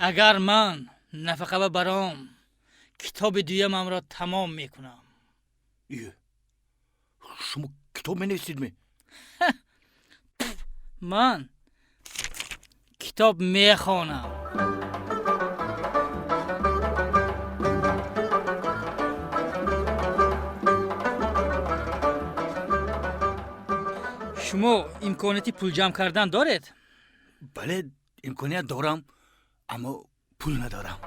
اگر من نفقه و برام کتاب دویمم را تمام میکنم. شما کتاب می می؟ من کتاب میخوانم. شما امکاناتی پول جمع کردن دارید؟ بله امکانیت دارم اما پول ندارم.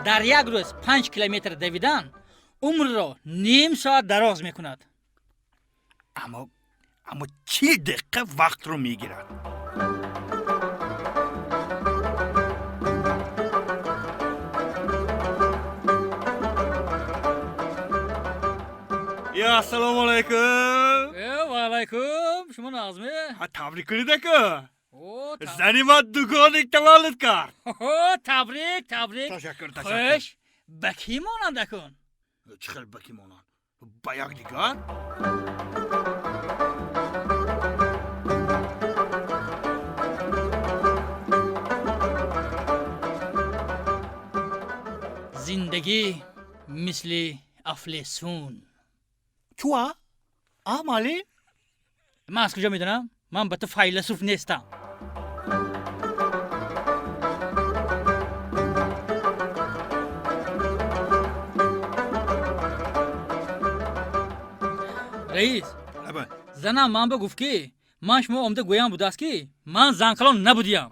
در یک روز 5 کیلومتر دویدن عمر را نیم ساعت دراز میکند. اما 30 دقیقه وقت رو میگیرد. یا السلام علیکم. و علیکم. شما نازمه؟ تبریک کنید که اوه زنی ما دوگان یک تولد کرد. تبریک. تشکر. خوش بکی مانند کن. چخیل بکی مانند با یک دیگر. زندگی مثل افلاطون. چوا؟ مالی؟ من از کجا میدونم؟ من به تو فیلسوف نیستم. رئیس زنم من بگفت که من شما آمده گویم بوده است که من زنکلان نبودیم.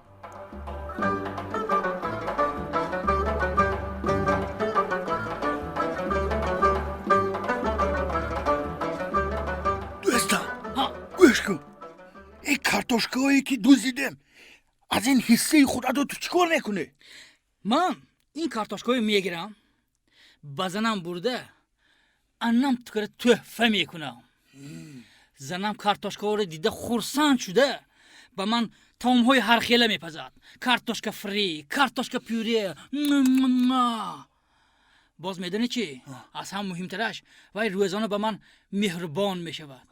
گوش کن. این کارتوشکایی که دوزیدم از این حصه خودت رو تو چیکار نکنه؟ من این کارتوشکایی میگیرم با زنم برده انم تکره تحفه میکنم. زنم کارتوشکا رو دیده خورسند شده با من تامهای هر خیله میپزد. کارتوشکا فری، کارتوشکا پیوری. باز میدونی چی؟ از هم مهمترش وای روزانه با من مهربان میشود.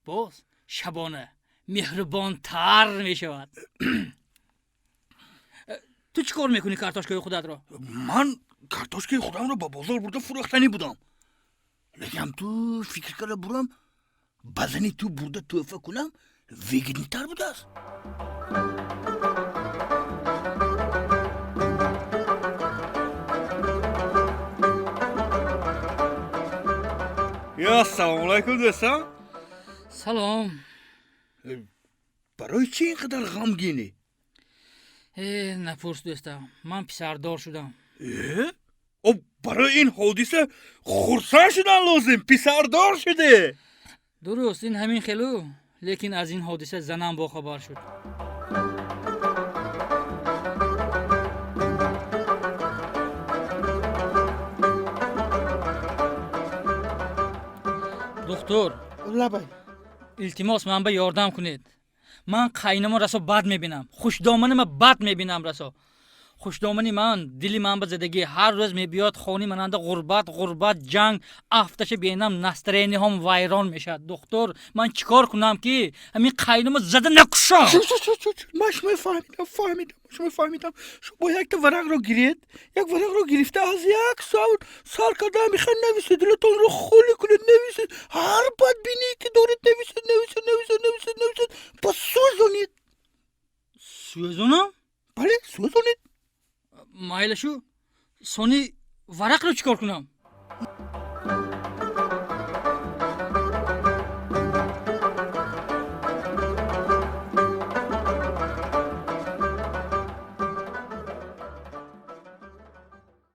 باز شبانه مهربان تر میشود. تو چی کار میکنی کارتوشکای خودت رو؟ من کارتوشکای خودم رو با بازار برده فروختنی بودم. لیکن تو فکر کرده برم بزنی تو برده تحفه کنم ویگنی تر بوده است. یا سلام علیکم دوستان. سلام. برای چی اینقدر غمگینی؟ نپرس دوستم، من پسردار شدم. برای این حادثه خرسند شدن لازم. پسردار شده. درست این همین خیلو، لیکن از این حادثه زنم با خبر شد. دکتر التماس من به یاردم کنید. من قاینما رسا بد میبینم، خوشدامنی من بد میبینم. رسا خوشدامنی من دلی من به زدگی هر روز میبیاد خونی مننده غربت جنگ افتش بینم نسترینی هم ویران میشد. دکتر من چیکار کنم که همین قاینما زده نکشم؟ ماش فهمیدم. شما یک ورق رو گرید، یک ورق رو گرفته از یک سال کردن میخواد نویسید، دلتون رو خالی کنید، نویسید هر بدبینی که دارید نویسید پس سوزونم؟ بله سوزونید. مایلشو سونی ورق رو چیکار کنم؟